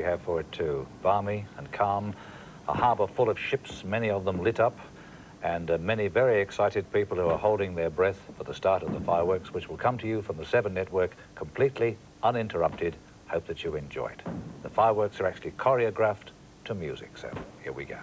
have for it too. Balmy and calm, a harbour full of ships, many of them lit up, and many very excited people who are holding their breath for the start of the fireworks, which will come to you from the 7 Network, completely uninterrupted. Hope that you enjoy it. The fireworks are actually choreographed to music, so here we go.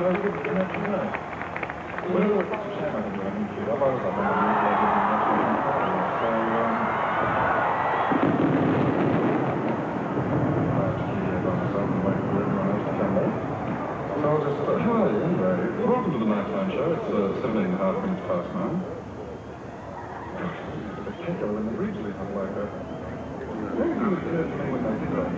Welcome to the nighttime show. It's 17.5 minutes past 9. The kettle in the regionally not like that. Maybe it occurred to me when they did that.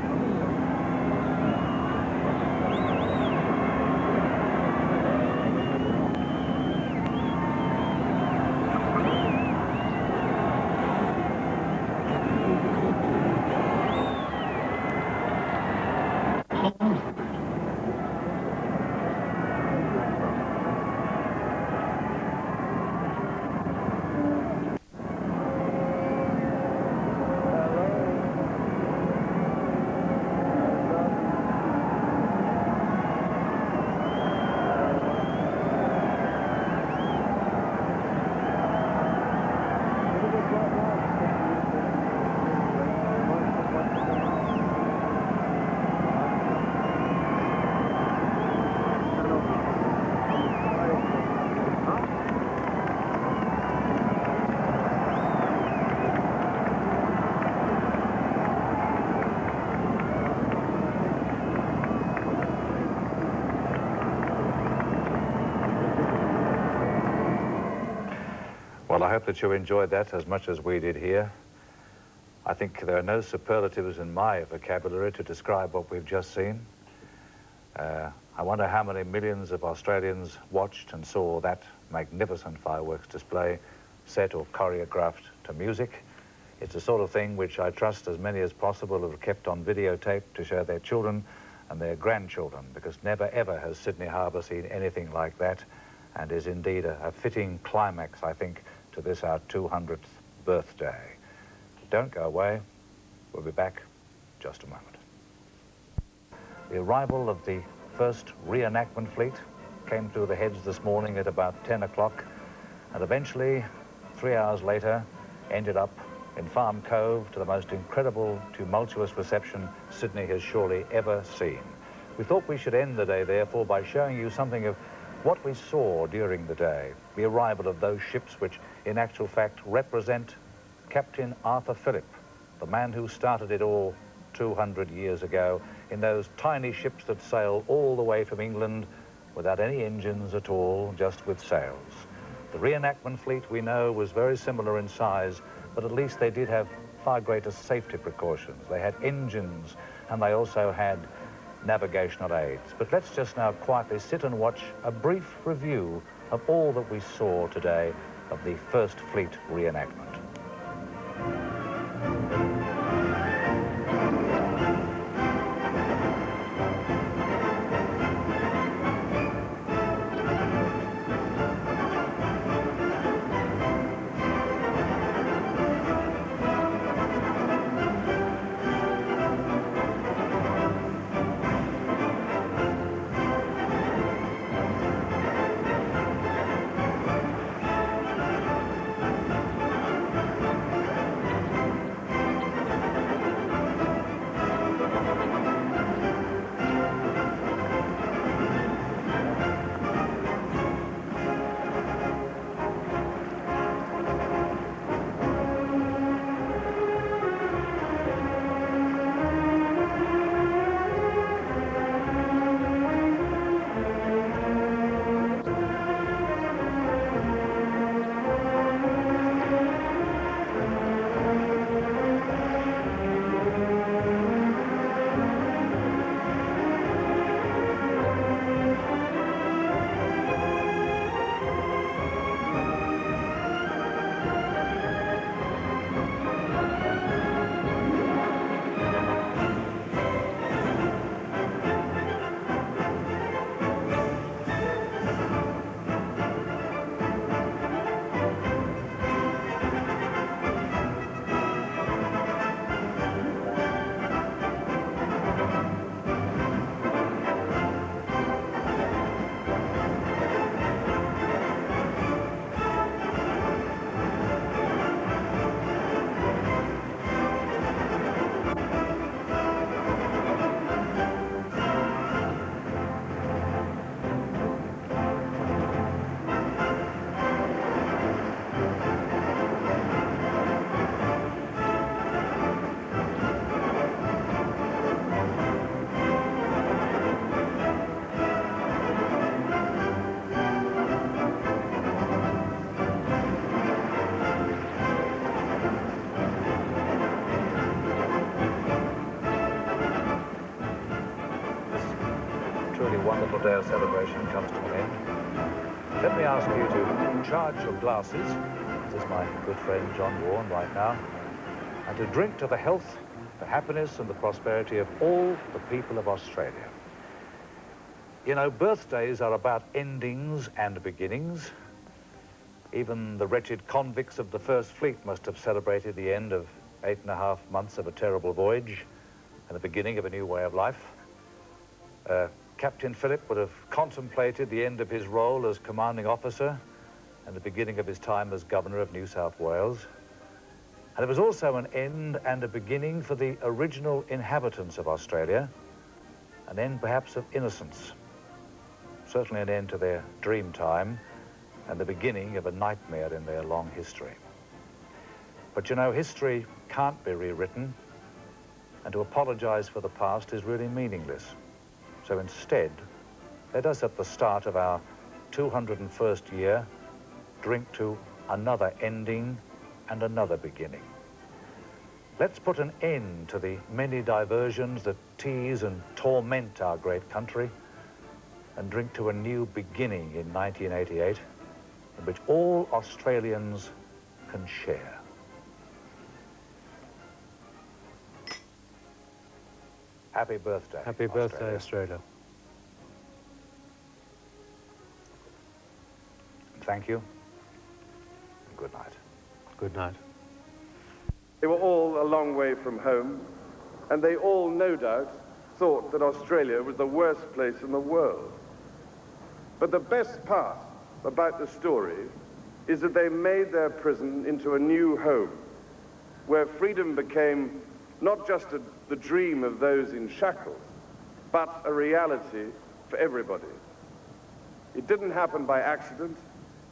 Well, I hope that you enjoyed that as much as we did here. I think there are no superlatives in my vocabulary to describe what we've just seen. I wonder how many millions of Australians watched and saw that magnificent fireworks display, set or choreographed to music. It's the sort of thing which I trust as many as possible have kept on videotape to show their children and their grandchildren, because never ever has Sydney Harbour seen anything like that, and is indeed a fitting climax, I think, to this our 200th birthday. Don't go away. We'll be back just a moment. The arrival of the first reenactment fleet came through the heads this morning at about 10 o'clock, and eventually, 3 hours later, ended up in Farm Cove to the most incredible, tumultuous reception Sydney has surely ever seen. We thought we should end the day, therefore, by showing you something of what we saw during the day, the arrival of those ships which, in actual fact, represent Captain Phillip, the man who started it all 200 years ago, in those tiny ships that sail all the way from England without any engines at all, just with sails. The reenactment fleet, we know, was very similar in size, but at least they did have far greater safety precautions. They had engines, and they also had navigational aids. But let's just now quietly sit and watch a brief review of all that we saw today of the First Fleet reenactment. wonderful day of celebration comes to an end, let me ask you to charge your glasses, this is my good friend John Warren right now, and to drink to the health, the happiness and the prosperity of all the people of Australia. You know, birthdays are about endings and beginnings. Even the wretched convicts of the First Fleet must have celebrated the end of 8.5 months of a terrible voyage and the beginning of a new way of life. Captain Phillip would have contemplated the end of his role as commanding officer and the beginning of his time as Governor of New South Wales. And it was also an end and a beginning for the original inhabitants of Australia, an end perhaps of innocence, certainly an end to their dream time and the beginning of a nightmare in their long history. But you know, history can't be rewritten, and to apologize for the past is really meaningless. So instead, let us at the start of our 201st year drink to another ending and another beginning. Let's put an end to the many diversions that tease and torment our great country and drink to a new beginning in 1988 in which all Australians can share. Happy birthday, Happy birthday, Australia. Thank you. And good night. Good night. They were all a long way from home, and they all, no doubt, thought that Australia was the worst place in the world. But the best part about the story is that they made their prison into a new home, where freedom became not just the dream of those in shackles, but a reality for everybody. It didn't happen by accident.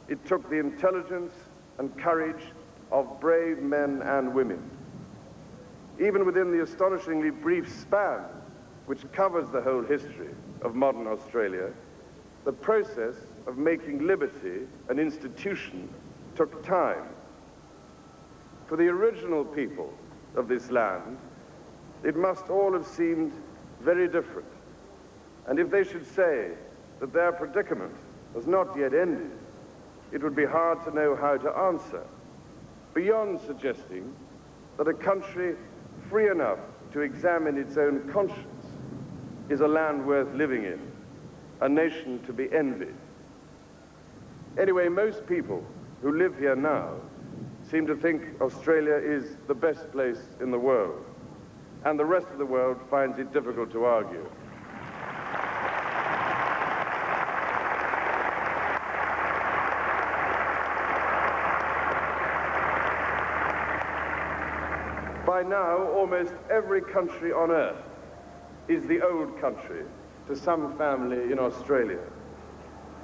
It took the intelligence and courage of brave men and women. Even within the astonishingly brief span which covers the whole history of modern Australia, the process of making liberty an institution took time. For the original people of this land, it must all have seemed very different. And if they should say that their predicament was not yet ended, it would be hard to know how to answer, beyond suggesting that a country free enough to examine its own conscience is a land worth living in, a nation to be envied. Anyway, most people who live here now seem to think Australia is the best place in the world, and the rest of the world finds it difficult to argue. By now, almost every country on earth is the old country to some family in Australia.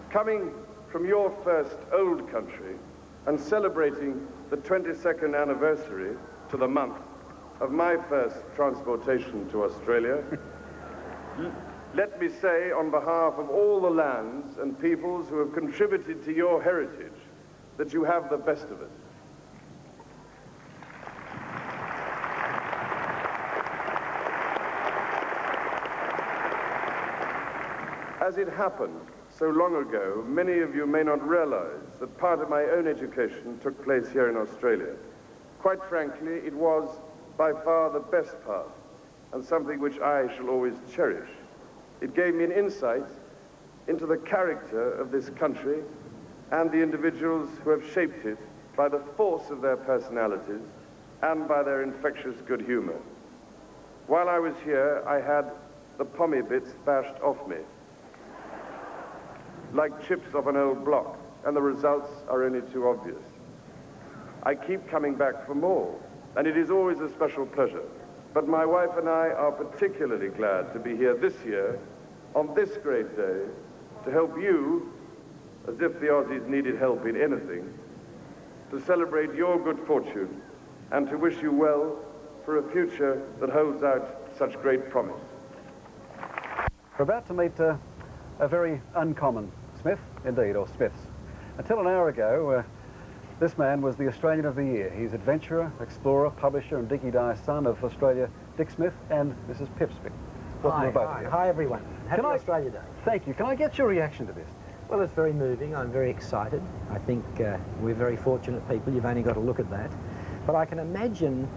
Coming from your first old country and celebrating the 22nd anniversary to the month of my first transportation to Australia, let me say on behalf of all the lands and peoples who have contributed to your heritage that you have the best of it. As it happened so long ago, many of you may not realize that part of my own education took place here in Australia. Quite frankly, it was by far the best part, and something which I shall always cherish. It gave me an insight into the character of this country and the individuals who have shaped it by the force of their personalities and by their infectious good humor. While I was here, I had the pommy bits bashed off me, like chips off an old block, and the results are only too obvious. I keep coming back for more, and it is always a special pleasure. But my wife and I are particularly glad to be here this year, on this great day, to help you, as if the Aussies needed help in anything, to celebrate your good fortune and to wish you well for a future that holds out such great promise. We're about to meet a very uncommon Smith, indeed, or Smiths. Until an hour ago, this man was the Australian of the Year. He's adventurer, explorer, publisher and dinky-dye son of Australia, Dick Smith and Mrs. Pip Smith. Welcome to both of you. Hi everyone. Happy Australia Day. Thank you. Can I get your reaction to this? Well, it's very moving. I'm very excited. I think we're very fortunate people. You've only got to look at that. But I can imagine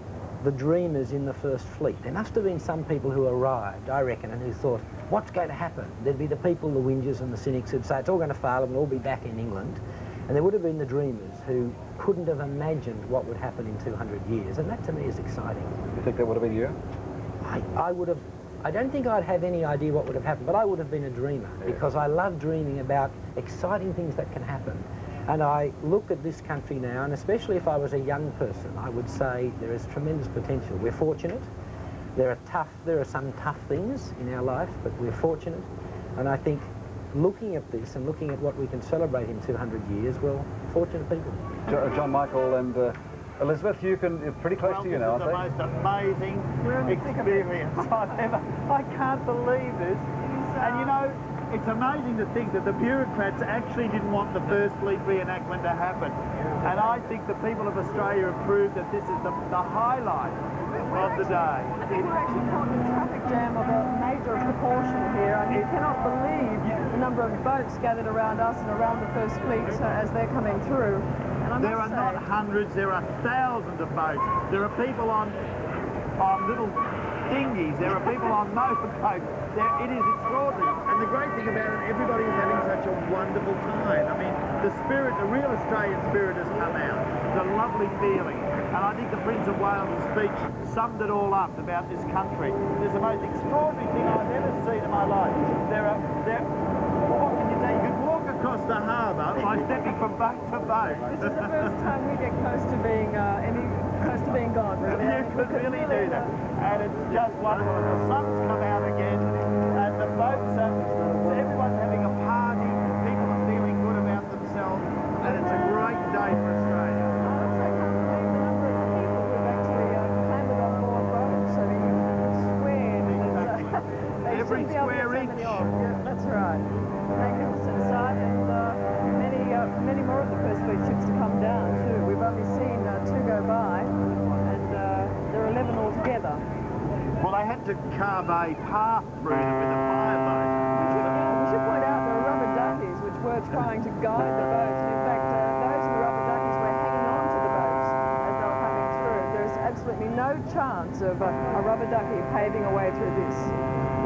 the dreamers in the first fleet. There must have been some people who arrived, I reckon, and who thought, what's going to happen? There'd be the people, the whingers and the cynics who'd say, it's all going to fail and we'll all be back in England. And there would have been the dreamers who couldn't have imagined what would happen in 200 years. And that to me is exciting. You think that would have been you? I would have, I don't think I'd have any idea what would have happened, but I would have been a dreamer because I love dreaming about exciting things that can happen. And I look at this country now, and especially if I was a young person, I would say there is tremendous potential. We're fortunate. There are some tough things in our life, but we're fortunate. And I think looking at this and looking at what we can celebrate in 200 years, well, fortunate people. John Michael and Elizabeth, you're pretty close to you now, aren't they? This is the most amazing experience I've ever. I can't believe this. And you know, it's amazing to think that the bureaucrats actually didn't want the First Fleet reenactment to happen. And I think the people of Australia have proved that this is the highlight of the day. I think we're actually caught in a traffic jam of a major proportion here. I mean, you cannot believe the number of boats gathered around us and around the First Fleet as they're coming through. And there are not hundreds, there are thousands of boats. There are people on little dinghies, there are people on motorboats. It is extraordinary. And the great thing about it, everybody is having such a wonderful time. I mean, the spirit, the real Australian spirit has come out. It's a lovely feeling. And I think the Prince of Wales' speech summed it all up about this country. It's the most extraordinary thing I've ever seen in my life. What can you say? You could walk across the harbour by stepping from boat to boat. This is the first time we get close to being gone, really. You could really do that. And it's just wonderful. The sun's come out again, and the boats everyone's having a party. People are feeling good about themselves, and it's a great day for Australia. I also can't believe the number of people who've actually landed on board boats. I mean, you could swear that Every square inch. Yeah, that's right. Magnificent sight, and many more of the First Fleet ships to come down too. We've only seen 2 go by, and there are 11 altogether. Well, they had to carve a path through them with a fireboat. We should point out there are rubber duckies which were trying to guide the boats. And in fact, those in the rubber duckies were hanging on to the boats as they were coming through. There's absolutely no chance of a rubber ducky paving a way through this.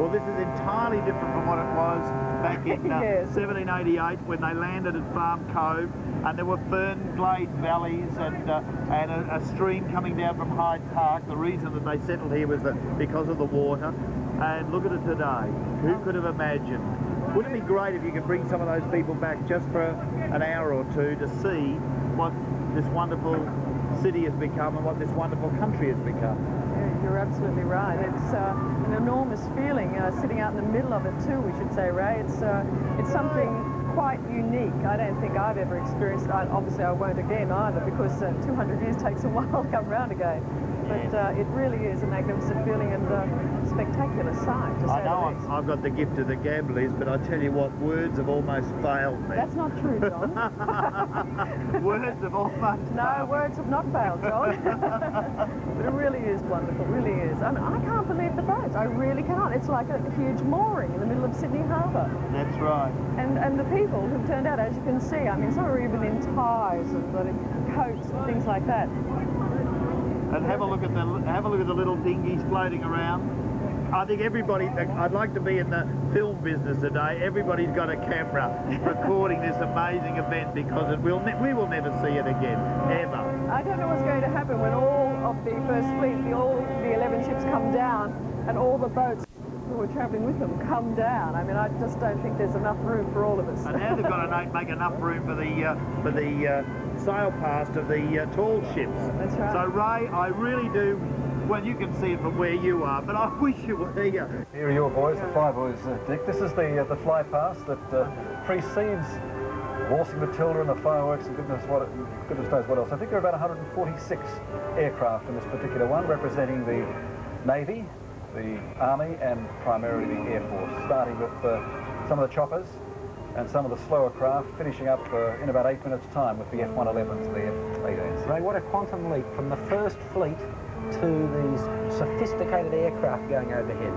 Well, this is entirely different from what it was back in Yes. 1788 when they landed at Farm Cove, and there were fern glade valleys and a stream coming down from Hyde Park. The reason that they settled here was because of the water. And look at it today. Who could have imagined? Wouldn't it be great if you could bring some of those people back just for an hour or two to see what this wonderful city has become and what this wonderful country has become? You're absolutely right. It's an enormous feeling sitting out in the middle of it too, we should say, Ray. It's something quite unique. I don't think I've ever experienced it. Obviously I won't again either, because 200 years takes a while to come round again. But it really is a magnificent feeling and a spectacular sight, to say I know the least. I've got the gift of the gamblers, but I tell you what, words have almost failed me. That's not true, John. Words have almost No, words have not failed, John. But it really is wonderful, really is. I mean, I can't believe the boats. I really cannot. It's like a huge mooring in the middle of Sydney Harbour. That's right. And the people who've turned out, as you can see, I mean, some are even in ties and coats and things like that. And have a look at the little dinghies floating around. I think everybody, I'd like to be in the film business today. Everybody's got a camera recording this amazing event, because we will never see it again, ever. I don't know what's going to happen when all of the First Fleet, all the 11 ships come down, and all the boats who were travelling with them come down. I mean, I just don't think there's enough room for all of us. And now they've got to make enough room for the sail past of the tall ships. That's right. So Ray, I really do. Well, you can see it from where you are, but I wish you were here. Here are your boys, the Fly Boys, Dick. This is the fly past that precedes Waltzing Matilda and the fireworks and goodness knows what else. I think there are about 146 aircraft in this particular one, representing the Navy, the Army and primarily the Air Force, starting with some of the choppers and some of the slower craft, finishing up in about 8 minutes' time with the F-111s, the F-18s. Ray, what a quantum leap from the First Fleet to these sophisticated aircraft going overhead.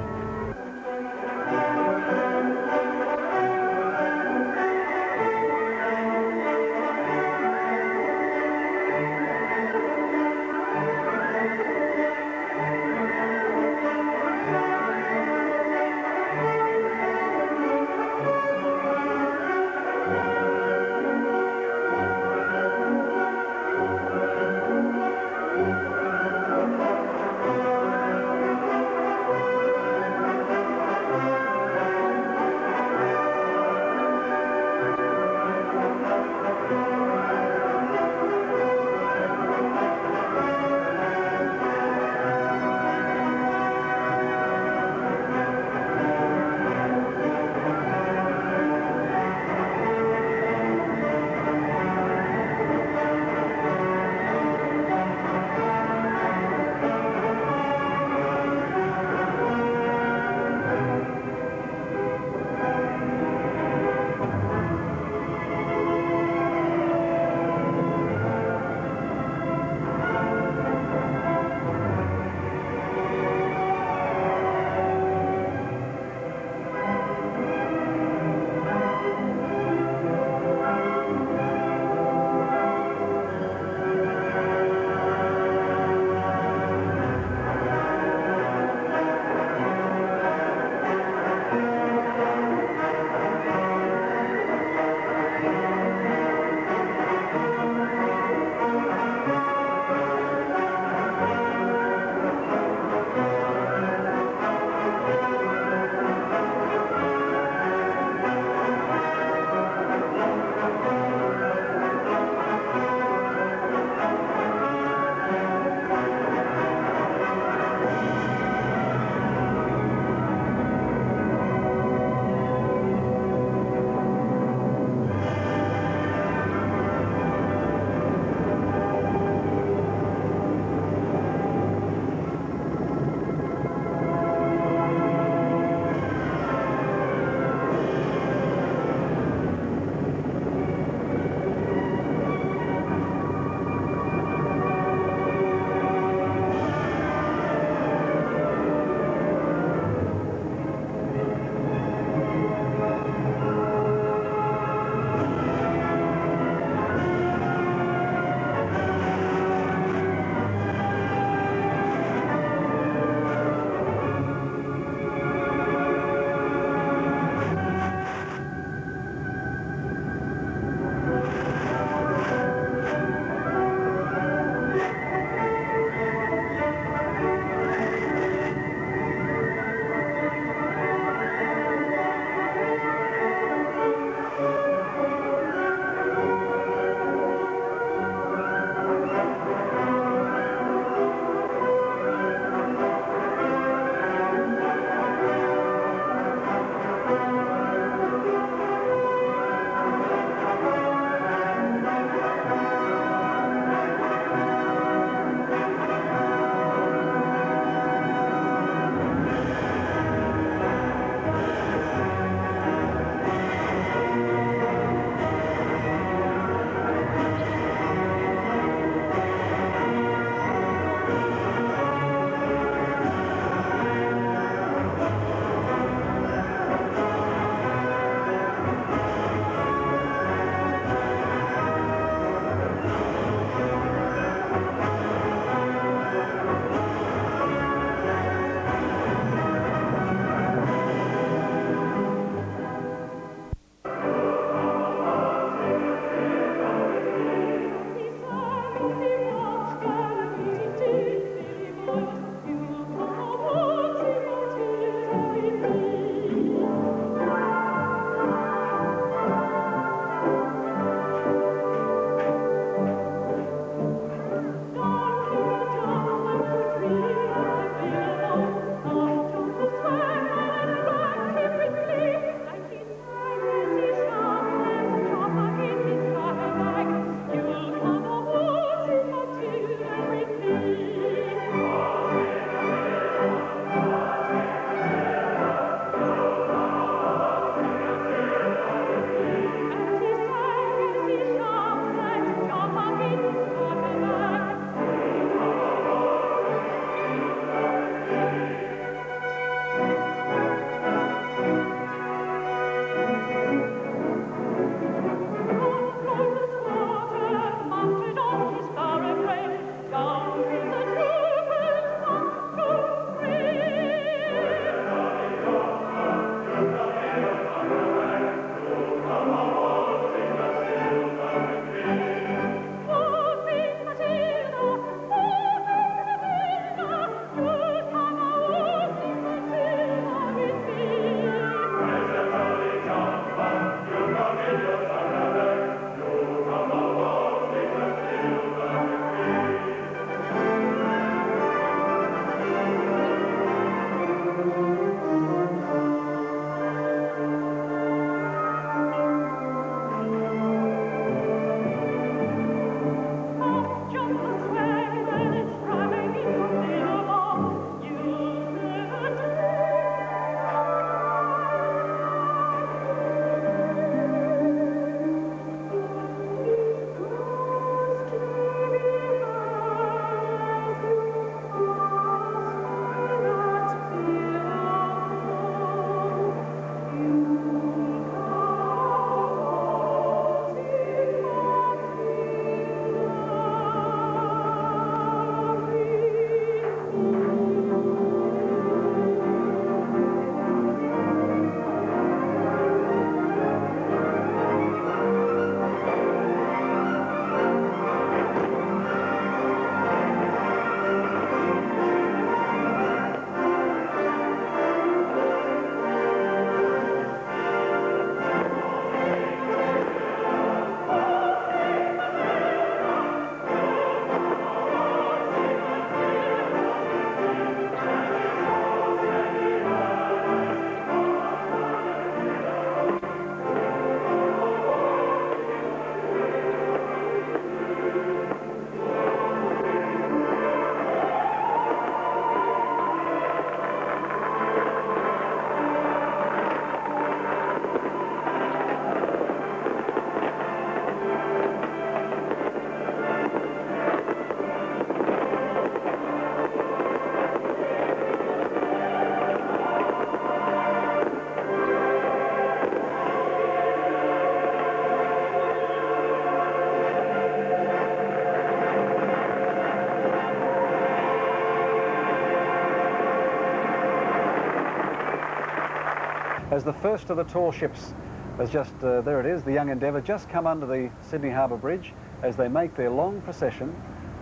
as the first of the tall ships has just, there it is, the Young Endeavour, just come under the Sydney Harbour Bridge as they make their long procession,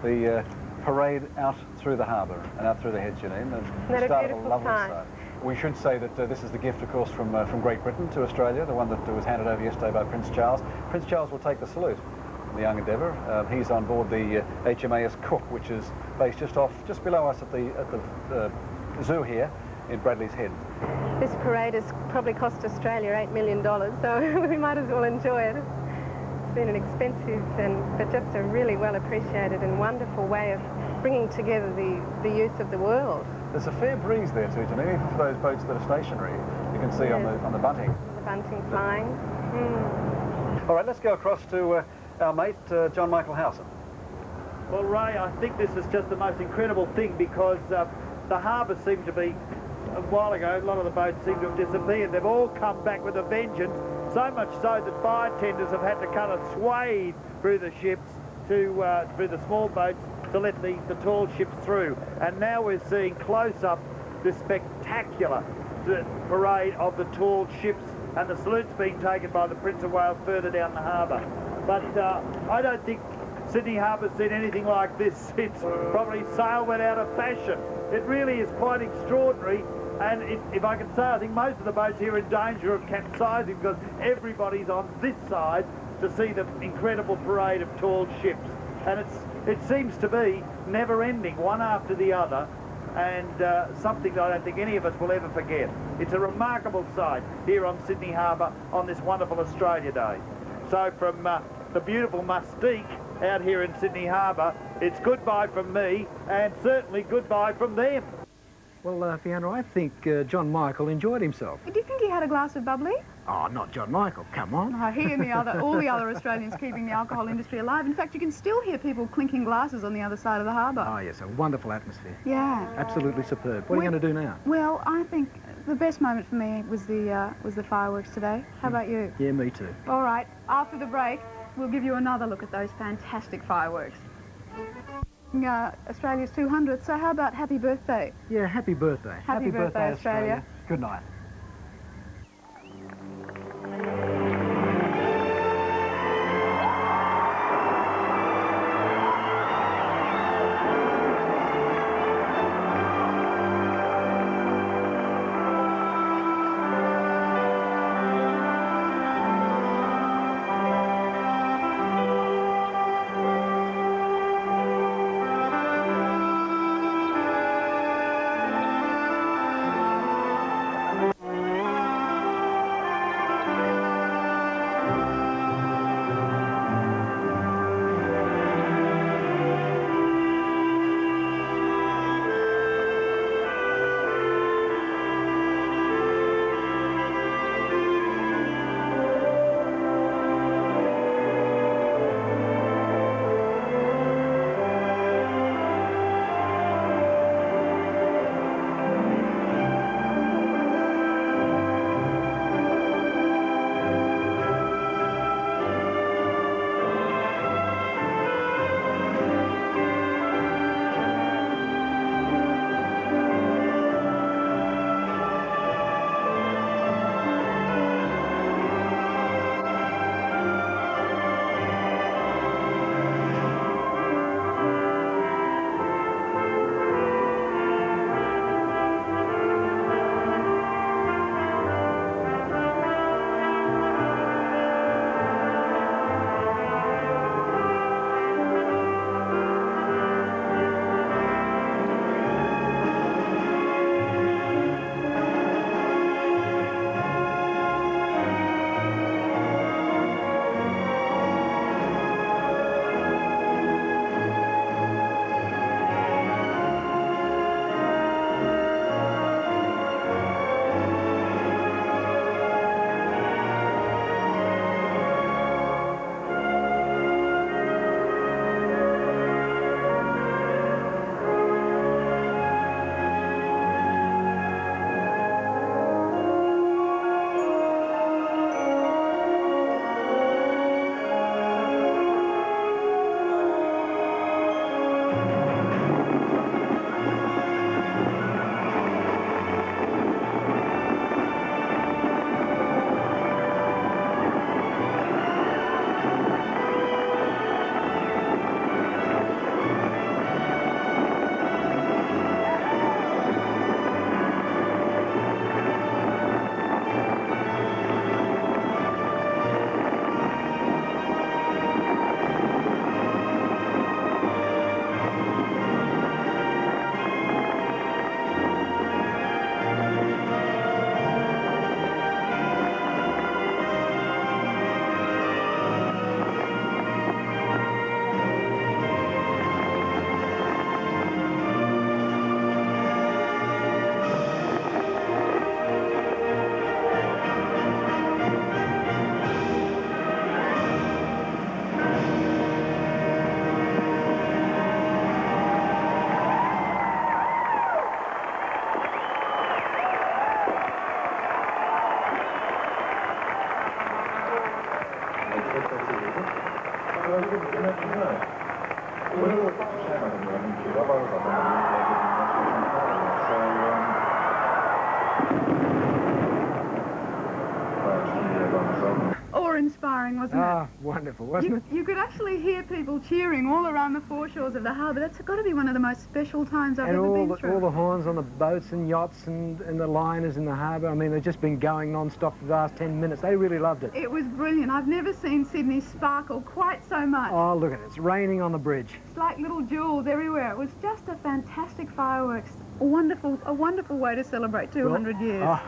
the parade out through the harbour and out through the head, Janine. Isn't that a start of beautiful lovely sight? sight. We should say that this is the gift, of course, from Great Britain to Australia, the one that was handed over yesterday by Prince Charles. Prince Charles will take the salute, the Young Endeavour. He's on board the HMAS Cook, which is based just below us at the zoo here in Bradley's Head. This parade has probably cost Australia $8 million, so we might as well enjoy it. It's been an expensive but just a really well appreciated and wonderful way of bringing together the youth of the world. There's a fair breeze there too, Janine, even for those boats that are stationary. You can see on the bunting. The bunting flying. Mm. All right, let's go across to our mate, John Michael Howson. Well, Ray, I think this is just the most incredible thing because the harbour seemed to be, a while ago, a lot of the boats seem to have disappeared. They've all come back with a vengeance, so much so that fire tenders have had to cut a swathe through the ships, through the small boats, to let the tall ships through. And now we're seeing close-up this spectacular parade of the tall ships, and the salute's being taken by the Prince of Wales further down the harbour. But I don't think Sydney Harbour's seen anything like this since probably sail went out of fashion. It really is quite extraordinary, and if I can say, I think most of the boats here are in danger of capsizing because everybody's on this side to see the incredible parade of tall ships. And it seems to be never-ending, one after the other, and something that I don't think any of us will ever forget. It's a remarkable sight here on Sydney Harbour on this wonderful Australia Day. So from the beautiful Mustique out here in Sydney Harbour, it's goodbye from me, and certainly goodbye from them. Well, Fiona, I think John Michael enjoyed himself. Do you think he had a glass of bubbly? Oh, not John Michael, come on. He and all the other Australians keeping the alcohol industry alive. In fact, you can still hear people clinking glasses on the other side of the harbour. Oh, yes, a wonderful atmosphere. Yeah. Absolutely superb. What are you going to do now? Well, I think the best moment for me was the fireworks today. How about you? Yeah, me too. All right, after the break, we'll give you another look at those fantastic fireworks. Australia's 200th, so how about happy birthday? Yeah, happy birthday. Happy birthday, Australia. Good night. inspiring, wasn't it? Ah, wonderful, wasn't it? You could actually hear people cheering all around the foreshores of the harbour. That's got to be one of the most special times I've ever been through. All the horns on the boats and yachts and the liners in the harbour. I mean, they've just been going non-stop for the last 10 minutes. They really loved it. It was brilliant. I've never seen Sydney sparkle quite so much. Oh, look at it. It's raining on the bridge. It's like little jewels everywhere. It was just a fantastic fireworks. A wonderful way to celebrate 200 years.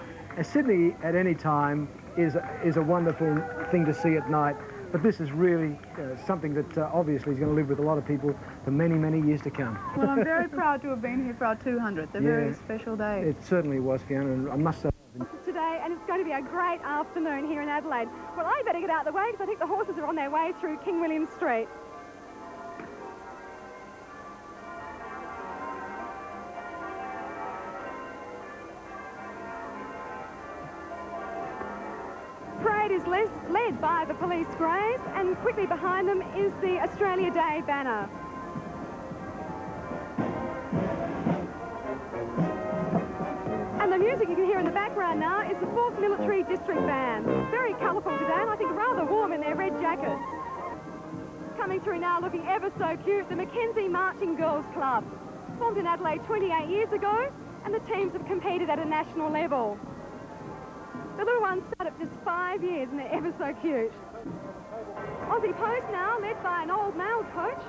Sydney at any time is a wonderful thing to see at night, but this is really something that obviously is going to live with a lot of people for many, many years to come. Well, I'm very proud to have been here for our 200th, a very special day. It certainly was, Fiona, and I must say... Today, and it's going to be a great afternoon here in Adelaide. Well, I better get out of the way because I think the horses are on their way through King William Street. Parade is led by the police greys, and quickly behind them is the Australia Day banner. And the music you can hear in the background now is the 4th Military District Band. Very colourful today, and I think rather warm in their red jackets. Coming through now looking ever so cute, the Mackenzie Marching Girls Club. Formed in Adelaide 28 years ago, and the teams have competed at a national level. The little ones start at just 5 years, and they're ever so cute. Aussie Post now, led by an old mail coach.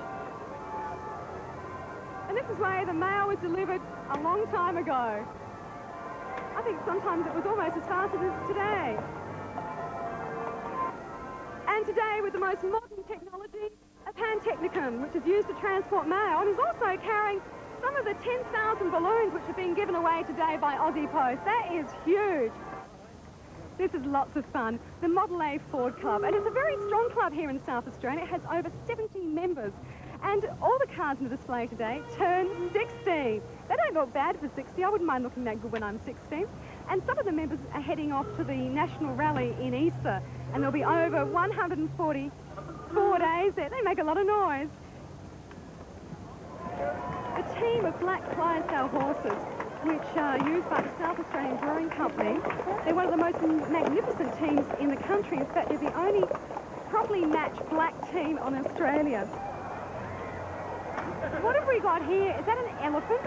And this is where the mail was delivered a long time ago. I think sometimes it was almost as fast as it is today. And today, with the most modern technology, a Pantechnicon, which is used to transport mail, and is also carrying some of the 10,000 balloons which are being given away today by Aussie Post. That is huge. This is lots of fun. The Model A Ford Club, and it's a very strong club here in South Australia. It has over 70 members, and all the cars in the display today turn 60. They don't look bad for 60. I wouldn't mind looking that good when I'm 60. And some of the members are heading off to the National Rally in Easter, and there'll be over 144 days there. They make a lot of noise. A team of black Clydesdale horses, which are used by the South Australian Brewing Company. They're one of the most magnificent teams in the country. In fact, they're the only properly matched black team on Australia. What have we got here? Is that an elephant?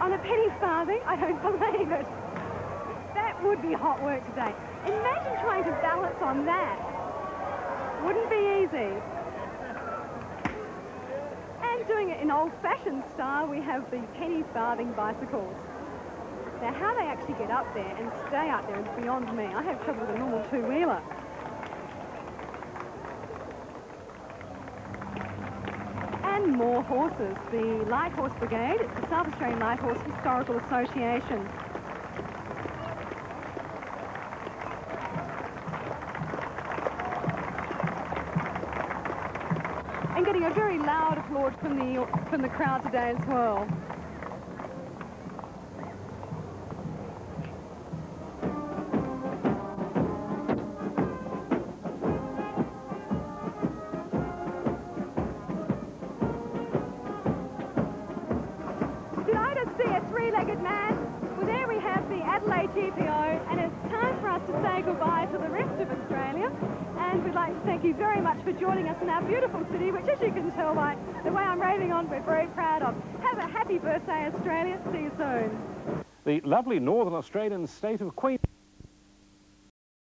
On a penny farthing? I don't believe it. That would be hot work today. Imagine trying to balance on that. Wouldn't be easy. And doing it in old-fashioned style, we have the penny farthing bicycles. Now, how they actually get up there and stay up there is beyond me. I have trouble with a normal two-wheeler. And more horses. The Light Horse Brigade, it's the South Australian Light Horse Historical Association. And getting a very loud applause from the crowd today as well. Did I just see a three-legged man? Well, there we have the Adelaide GPO, and it's time for us to say goodbye to the rest of Australia. And we'd like to thank you very much for joining us in our beautiful city, which, as you can tell by the way I'm raving on, we're very proud of. Have a happy birthday, Australia. See you soon. The lovely Northern Australian state of Queensland.